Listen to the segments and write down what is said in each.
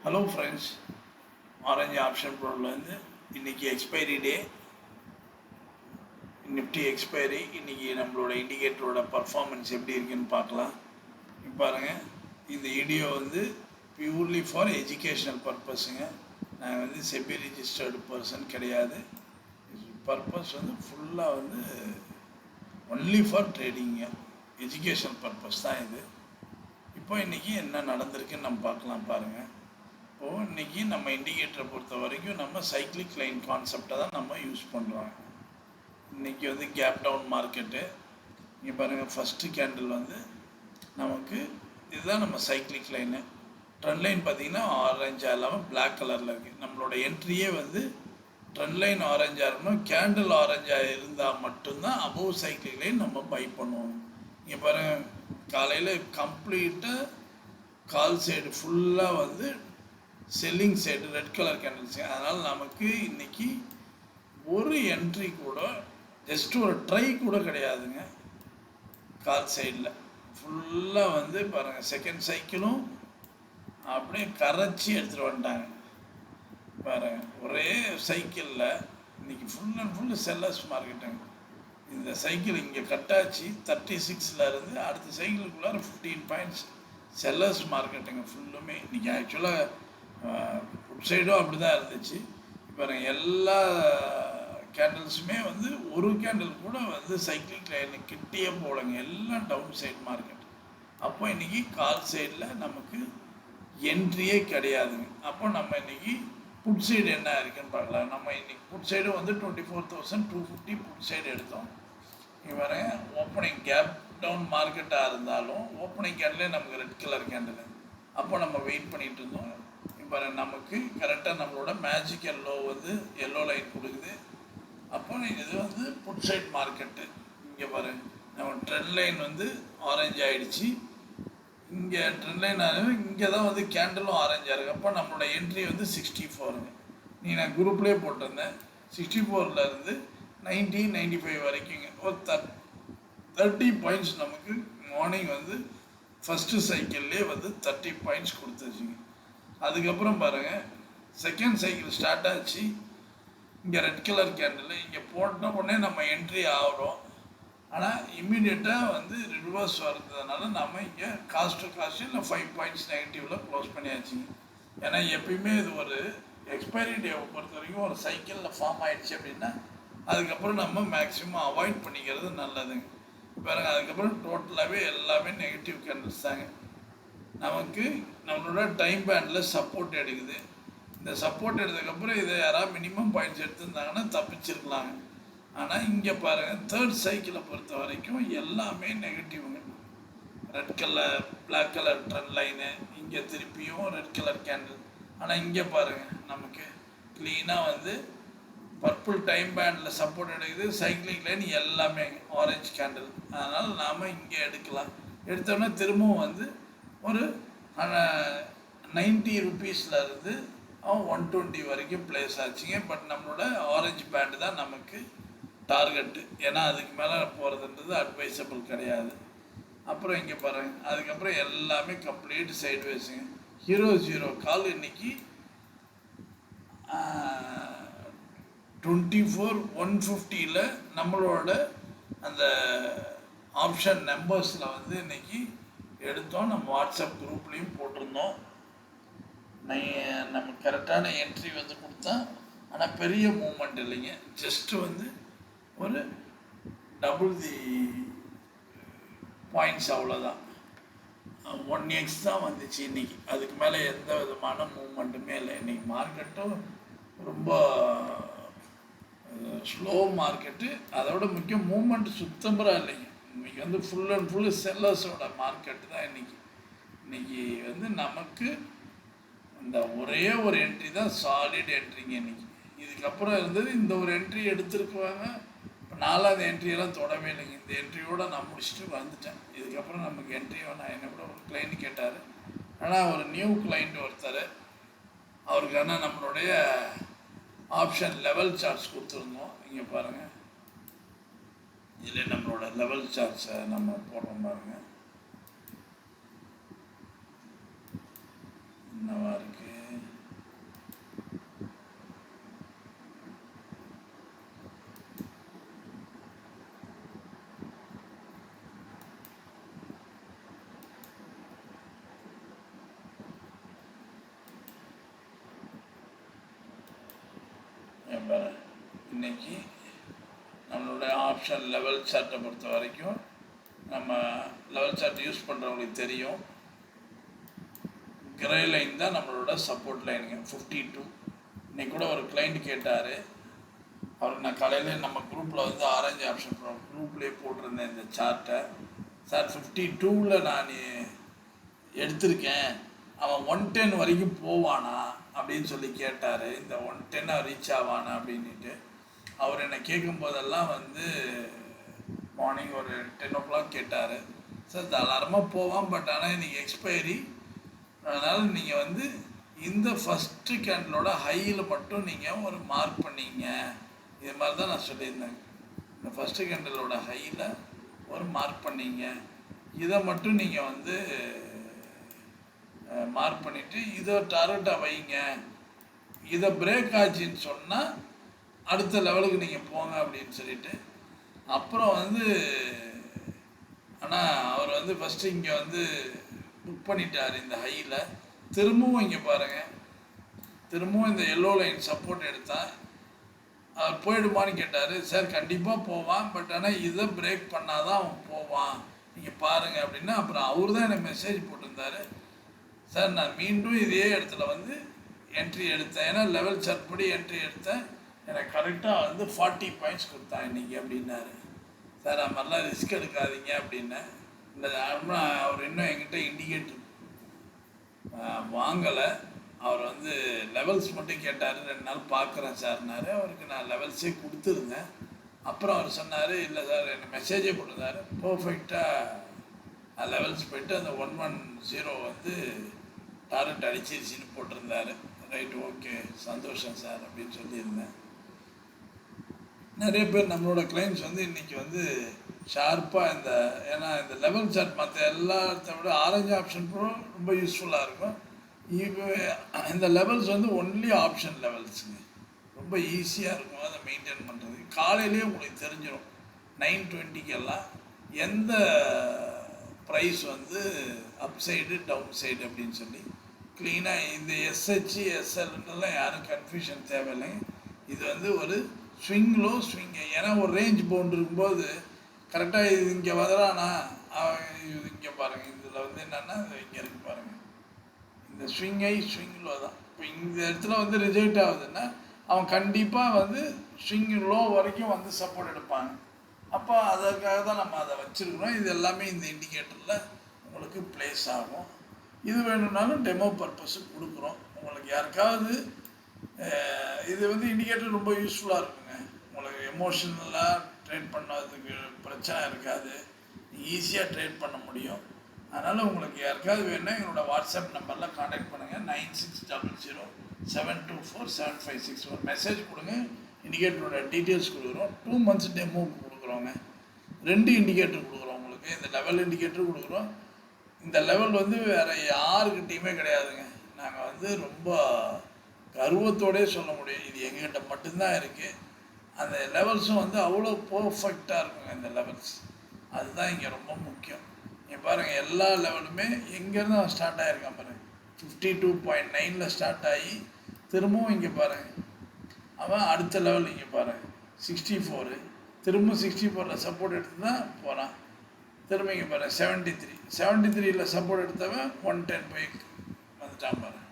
Hello friends, orange option ப்ரோலேருந்து இன்றைக்கி expiry டே, Nifty expiry. இன்றைக்கி நம்மளோட இண்டிகேட்டரோட பர்ஃபார்மன்ஸ் எப்படி இருக்குன்னு பார்க்கலாம். பாருங்கள், இந்த வீடியோ பியூர்லி ஃபார் எஜுகேஷ்னல் பர்பஸுங்க. நான் செபி ரிஜிஸ்டர்டு பர்சன் கிடையாது. பர்பஸ் ஃபுல்லாக ஒன்லி ஃபார் ட்ரேடிங்க, எஜுகேஷனல் பர்பஸ் தான் இது. இப்போ இன்றைக்கி என்ன நடந்திருக்குன்னு நம்ம பார்க்கலாம். பாருங்கள், இப்போது இன்றைக்கி நம்ம இண்டிகேட்டரை பொறுத்த வரைக்கும் நம்ம சைக்ளிக் லைன் கான்செப்டை தான் நம்ம யூஸ் பண்ணுறோம். இன்றைக்கி கேப் டவுன் மார்க்கெட்டு. இங்கே பாருங்கள், ஃபஸ்ட்டு கேண்டில் நமக்கு இதுதான் நம்ம சைக்ளிக் லைனு. ட்ரெண்ட் லைன் பார்த்திங்கன்னா ஆரஞ்சாக இல்லாமல் பிளாக் கலரில் இருக்குது. நம்மளோட என்ட்ரியே ட்ரெண்ட் லைன் ஆரஞ்சாக இருக்கணும், கேண்டில் ஆரஞ்சாக இருந்தால் மட்டும்தான் அபோவ் சைக்ளிக் லைன் நம்ம பை பண்ணுவோம். இங்கே பாருங்கள், காலையில் கம்ப்ளீட்டாக கால் சைடு ஃபுல்லாக selling side red colour candles. அதனால் நமக்கு இன்றைக்கி ஒரு என்ட்ரி கூட, ஜஸ்ட் ஒரு ட்ரை கூட கிடையாதுங்க. கால் சைடில் ஃபுல்லாக பாருங்கள், செகண்ட் சைக்கிளும் அப்படியே கரைச்சி எடுத்துகிட்டு வந்துட்டாங்க. பாருங்கள், ஒரே சைக்கிளில் இன்றைக்கி ஃபுல் அண்ட் ஃபுல்லு செல்லர்ஸ் மார்க்கெட்டுங்க. இந்த சைக்கிள் இங்கே கட்டாச்சு 36 இருந்து அடுத்த சைக்கிளுக்குள்ளார 15 பாயிண்ட்ஸ் செல்லர்ஸ் மார்க்கெட்டுங்க ஃபுல்லுமே. இன்றைக்கி ஆக்சுவலாக ஃபுட் சைடும் அப்படி தான் இருந்துச்சு. இப்போ எல்லா கேண்டில்ஸுமே ஒரு கேண்டில் கூட சைக்கிளிக் லைனு கிட்டே போகலைங்க, எல்லாம் டவுன் சைடு மார்க்கெட். அப்போ இன்றைக்கி கால் சைடில் நமக்கு என்ட்ரியே கிடையாதுங்க. அப்போ நம்ம இன்றைக்கி புட் சைடு என்ன இருக்குன்னு பார்க்கலாம். நம்ம இன்றைக்கி புட் சைடு 24,250 புட் சைடு எடுத்தோம். இவரை ஓப்பனிங் கேப் டவுன் மார்க்கெட்டாக இருந்தாலும் ஓப்பனிங் கேண்டிலே நமக்கு ரெட் கலர் கேண்டில். அப்போ நம்ம வெயிட் பண்ணிகிட்டு இருந்தோம். இப்போ நமக்கு கரெக்டாக நம்மளோட மேஜிக் எல்லோ லைன் கொடுக்குது. அப்போ இது புட் சைட் மார்க்கெட்டு. இங்கே பாருங்க, நம்ம ட்ரெண்ட் லைன் ஆரஞ்சு ஆகிடுச்சு. இங்கே ட்ரெண்ட் லைன் இங்கே தான் கேண்டிலும் ஆரஞ்சாக இருக்குது. அப்போ நம்மளோட என்ட்ரி 64ங்க. நான் குரூப்லேயே போட்டிருந்தேன். 64லேருந்து 95 வரைக்குங்க. ஒரு 30 பாயிண்ட்ஸ் நமக்கு மார்னிங் ஃபஸ்ட்டு சைக்கிள்லேயே 30 பாயிண்ட்ஸ் கொடுத்துருச்சுங்க. அதுக்கப்புறம் பாருங்கள், செகண்ட் சைக்கிள் ஸ்டார்ட் ஆச்சு. இங்கே ரெட் கலர் கேண்டில் இங்கே போட்ட உடனே நம்ம என்ட்ரி ஆகிறோம். ஆனால் இம்மிடியட்டாக ரிவர்ஸ் வர்றதுனால நம்ம இங்கே காஸ்ட் டு காஸ்ட் இல்லை 5 பாயிண்ட்ஸ் நெகட்டிவில் க்ளோஸ் பண்ணியாச்சுங்க. ஏன்னா எப்பயுமே இது ஒரு எக்ஸ்பைரி டேவை பொறுத்த வரைக்கும் ஒரு சைக்கிளில் ஃபார்ம் ஆகிடுச்சு அப்படின்னா அதுக்கப்புறம் நம்ம மேக்ஸிமம் அவாய்ட் பண்ணிக்கிறது நல்லதுங்க. பாருங்க, அதுக்கப்புறம் டோட்டலாகவே எல்லாமே நெகட்டிவ் கேண்டில்ஸ் தாங்க. நமக்கு நம்மளோட டைம் பேண்டில் சப்போர்ட் எடுக்குது. இந்த சப்போர்ட் எடுத்ததுக்கப்புறம் இதை யாராவது மினிமம் பாயிண்ட்ஸ் எடுத்துருந்தாங்கன்னா தப்பிச்சிருக்கலாங்க. ஆனால் இங்கே பாருங்கள், தேர்ட் சைக்கிளை பொறுத்த வரைக்கும் எல்லாமே நெகட்டிவ்ங்க. Red colour black colour trend line, இங்கே திருப்பியும் ரெட் கலர் கேண்டில். ஆனால் இங்கே பாருங்கள், நமக்கு க்ளீனாக பர்பிள் டைம் பேண்டில் சப்போர்ட் எடுக்குது. சைக்கிளிக் லைன் எல்லாமே ஆரஞ்சு கேண்டில். அதனால் நாம் இங்கே எடுக்கலாம். எடுத்தோன்னா திரும்பவும் ஒரு 90 ருபீஸ்லேருந்து 120 வரைக்கும் பிளேஸ் ஆச்சுங்க. பட் நம்மளோட ஆரஞ்சு பேண்டு தான் நமக்கு டார்கெட்டு. ஏன்னா அதுக்கு மேலே போகிறதுன்றது அட்வைசபிள் கிடையாது. அப்புறம் இங்கே பாருங்கள், அதுக்கப்புறம் எல்லாமே கம்ப்ளீட் சைட்வேஸுங்க. ஹீரோ கால் இன்றைக்கி 24,150 நம்மளோட அந்த ஆப்ஷன் நம்பர்ஸில் இன்றைக்கி எடுத்தோம். நம்ம வாட்ஸ்அப் குரூப்லேயும் போட்டிருந்தோம். நம்ம கரெக்டான என்ட்ரி கொடுத்தா, ஆனால் பெரிய மூமெண்ட் இல்லைங்க. ஜஸ்ட்டு ஒரு டபுள் தி பாயிண்ட்ஸ், அவ்வளோதான். 1x தான் வந்துச்சு இன்றைக்கி. அதுக்கு மேலே எந்த விதமான மூமெண்ட்டுமே இல்லை. இன்றைக்கி மார்க்கெட்டும் ரொம்ப ஸ்லோ மார்க்கெட்டு. அதோட முக்கியம் மூமெண்ட் சுத்தமாக இல்லைங்க. இன்றைக்கி ஃபுல் அண்ட் ஃபுல்லு செல்லர்ஸோட மார்க்கெட்டு தான் இன்றைக்கி. இன்றைக்கி நமக்கு இந்த ஒரே ஒரு என்ட்ரி தான் சாலிட் என்ட்ரிங்க இன்றைக்கி. இதுக்கப்புறம் இந்த ஒரு என்ட்ரி எடுத்துருக்குவாங்க. இப்போ 4வது என்ட்ரியெல்லாம் தொடவே இல்லைங்க. இந்த என்ட்ரியோடு நான் முடிச்சுட்டு வந்துட்டேன். இதுக்கப்புறம் நமக்கு என்ட்ரியோ, நான் என்ன கூட ஒரு கிளைண்ட் கேட்டார். ஆனால் ஒரு நியூ கிளைண்ட் ஒருத்தர், அவருக்கான நம்மளுடைய ஆப்ஷன் லெவல் சார்ட்ஸ் கொடுத்துருந்தோம். இங்கே பாருங்கள், இதில் நம்மளோட லெவல் சார்ட்ஸை நம்ம போடுறோம் பாருங்கள். என்னவா இருக்குது, இன்றைக்கி நம்மளோட ஆப்ஷன் லெவல் சார்ட்டை பொறுத்த வரைக்கும் நம்ம லெவல் சார்ட் யூஸ் பண்ணுறவங்களுக்கு தெரியும். கிரே லைன் தான் நம்மளோட சப்போர்ட் லைனுங்க 52. இன்றைக்கி கூட ஒரு கிளைண்ட் கேட்டார், அவருக்கு நான் காலையில் நம்ம குரூப்பில் வந்து ஆரஞ்சு ஆப்ஷன் குரூப்லேயே போட்டிருந்தேன் இந்த சார்ட்டை. சார் 52ல் நான் எடுத்திருக்கேன், அவன் 110 வரைக்கும் போவானா அப்படின்னு சொல்லி கேட்டார். இந்த 110 ரீச் ஆவானா அப்படின்ட்டு அவர் என்னை கேட்கும் போதெல்லாம் வந்து மார்னிங் ஒரு 10 o'clock கேட்டார். சார் தாராளமாக போவான், பட் ஆனால் இன்றைக்கி எக்ஸ்பைரி, அதனால் நீங்கள் வந்து இந்த ஃபஸ்ட்டு கேண்டலோட ஹையில் மட்டும் நீங்கள் ஒரு மார்க் பண்ணிங்க. இது மாதிரி தான் நான் சொல்லியிருந்தேன். இந்த ஃபஸ்ட்டு கேண்டலோட ஹையில் ஒரு மார்க் பண்ணிங்க, இதை மட்டும் நீங்கள் வந்து மார்க் பண்ணிவிட்டு இதை டார்கெட்டாக வைங்க. இதை பிரேக் ஆச்சுன்னு சொன்னால் அடுத்த லெவலுக்கு நீங்கள் போங்க அப்படின்னு சொல்லிட்டு அப்புறம் வந்து, ஆனால் அவர் வந்து ஃபஸ்ட்டு இங்கே வந்து புக் பண்ணிட்டார் இந்த ஹையில். திரும்பவும் இங்கே பாருங்கள், திரும்பவும் இந்த எல்லோ லைன் சப்போர்ட் எடுத்தால் அவர் போயிடுமான்னு கேட்டார். சார் கண்டிப்பாக போவான், பட் ஆனால் இதை பிரேக் பண்ணால் தான் அவன் போவான், நீங்கள் பாருங்கள் அப்படின்னா அப்புறம் அவர் தான் எனக்கு மெசேஜ் போட்டிருந்தார். சார் நான் மீண்டும் இதே இடத்துல வந்து என்ட்ரி எடுத்தேன், ஏன்னா லெவல் சார்ட் படி என்ட்ரி எடுத்தேன், எனக்கு கரெக்டாக வந்து 40 பாயிண்ட்ஸ் கொடுத்தான் இன்றைக்கி அப்படின்னாரு. சார் அது மாதிரிலாம் ரிஸ்க் எடுக்காதீங்க அப்படின்னேன். இல்லை அவர் இன்னும் என்கிட்ட இண்டிகேட்டர் வாங்கலை, அவர் வந்து லெவல்ஸ் மட்டும் கேட்டார். 2 நாள் பார்க்குறேன் சார்னாரு. அவருக்கு நான் லெவல்ஸே கொடுத்துருந்தேன். அப்புறம் அவர் சொன்னார், இல்லை சார் எனக்கு மெசேஜே போட்டிருந்தார், பர்ஃபெக்டாக லெவல்ஸ் போய்ட்டு அந்த 110 வந்து டார்கெட் அடிச்சிருச்சின்னு போட்டிருந்தார். ரைட், ஓகே, சந்தோஷம் சார் அப்படின்னு சொல்லியிருந்தேன். நிறைய பேர் நம்மளோட கிளைண்ட்ஸ் வந்து இன்றைக்கி வந்து ஷார்ப்பாக ஏன்னா இந்த லெவல் சார்ட் மற்ற எல்லாத்த விட ஆரஞ்சு ஆப்ஷன் ப்ரோ ரொம்ப யூஸ்ஃபுல்லாக இருக்கும். இப்போ இந்த லெவல்ஸ் வந்து ஒன்லி ஆப்ஷன் லெவல்ஸுங்க, ரொம்ப ஈஸியாக இருக்கும் அதை மெயின்டைன் பண்ணுறது. காலையிலேயே உங்களுக்கு தெரிஞ்சிடும் 9:20 எந்த ப்ரைஸ் வந்து அப் சைடு டவுன் சைடு அப்படின்னு சொல்லி க்ளீனாக. இந்த எஸ்ஹெச் எஸ்எல்ன்றெல்லாம் யாரும் கன்ஃபியூஷன் தேவையில்லைங்க. இது வந்து ஒரு ஸ்விங்லோ ஸ்விங்கு, ஏன்னா ஒரு ரேஞ்ச் பவுண்ட் இருக்கும்போது கரெக்டாக இது இங்கே வரானா, இது இங்கே பாருங்கள், இதில் வந்து என்னென்னா இங்கே இருக்குது பாருங்கள், இந்த ஸ்விங்லோ தான். இப்போ இந்த இடத்துல வந்து ரிஜெக்ட் ஆகுதுன்னா அவன் கண்டிப்பாக வந்து ஸ்விங் லோ வரைக்கும் வந்து சப்போர்ட் எடுப்பாங்க. அப்போ அதற்காக தான் நம்ம அதை வச்சுருக்கிறோம். இது எல்லாமே இந்த இண்டிகேட்டரில் உங்களுக்கு ப்ளேஸ் ஆகும். இது வேணும்னாலும் டெமோ பர்பஸுக்கு கொடுக்குறோம். உங்களுக்கு யாருக்காவது இது வந்து இண்டிகேட்டர் ரொம்ப யூஸ்ஃபுல்லாக இருக்குங்க. உங்களுக்கு எமோஷனலாக ட்ரேட் பண்ணதுக்கு பிரச்சனை இருக்காது, ஈஸியாக ட்ரேட் பண்ண முடியும். அதனால் உங்களுக்கு யாருக்காவது வேணுன்னா எங்களோட வாட்ஸ்அப் நம்பரில் காண்டாக்ட் பண்ணுங்கள். 9600724756 ஒரு மெசேஜ் கொடுங்க. இண்டிகேட்டரோட டீட்டெயில்ஸ் கொடுக்குறோம். 2 months டெமோவுக்கு கொடுக்குறோங்க. 2 இண்டிகேட்டர் கொடுக்குறோம் உங்களுக்கு. இந்த லெவல் இண்டிகேட்டர் கொடுக்குறோம். இந்த லெவல் வந்து வேறு யாருக்கிட்டையுமே கிடையாதுங்க. நாங்கள் வந்து ரொம்ப கர்வத்தோடே சொல்ல முடியும், இது எங்ககிட்ட மட்டும்தான் இருக்குது. அந்த லெவல்ஸும் வந்து அவ்வளோ பர்ஃபெக்டாக இருக்குங்க இந்த லெவல்ஸ். அதுதான் இங்கே ரொம்ப முக்கியம். இங்கே பாருங்கள், எல்லா லெவலுமே எங்கேருந்து அவன் ஸ்டார்ட் ஆகிருக்கான் பாருங்கள். 52.9 ஸ்டார்ட் ஆகி திரும்பவும் இங்கே பாருங்கள் அவன் அடுத்த லெவல் இங்கே பாருங்கள் 64, திரும்ப 64 சப்போர்ட் எடுத்து தான் போகிறான். திரும்ப இங்கே பாருங்கள் 73 சப்போர்ட் எடுத்தவன் 110 போய் வந்துட்டான் பாருங்கள்.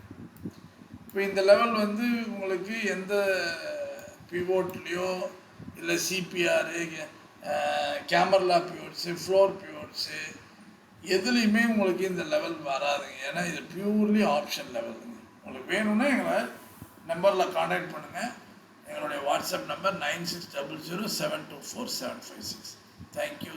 இப்போ இந்த லெவல் வந்து உங்களுக்கு எந்த பிவோட்லேயோ இல்லை சிபிஆரு, கேமரா பிவோட்ஸு, ஃப்ளோர் பிவோட்ஸு எதுலேயுமே உங்களுக்கு இந்த லெவல் வராதுங்க. ஏன்னா இது பியூர்லி ஆப்ஷன் லெவலுங்க. உங்களுக்கு வேணும்னா எங்களை நம்பரில் காண்டாக்ட் பண்ணுங்கள். எங்களுடைய வாட்ஸ்அப் நம்பர் 9600724756. தேங்க்யூ.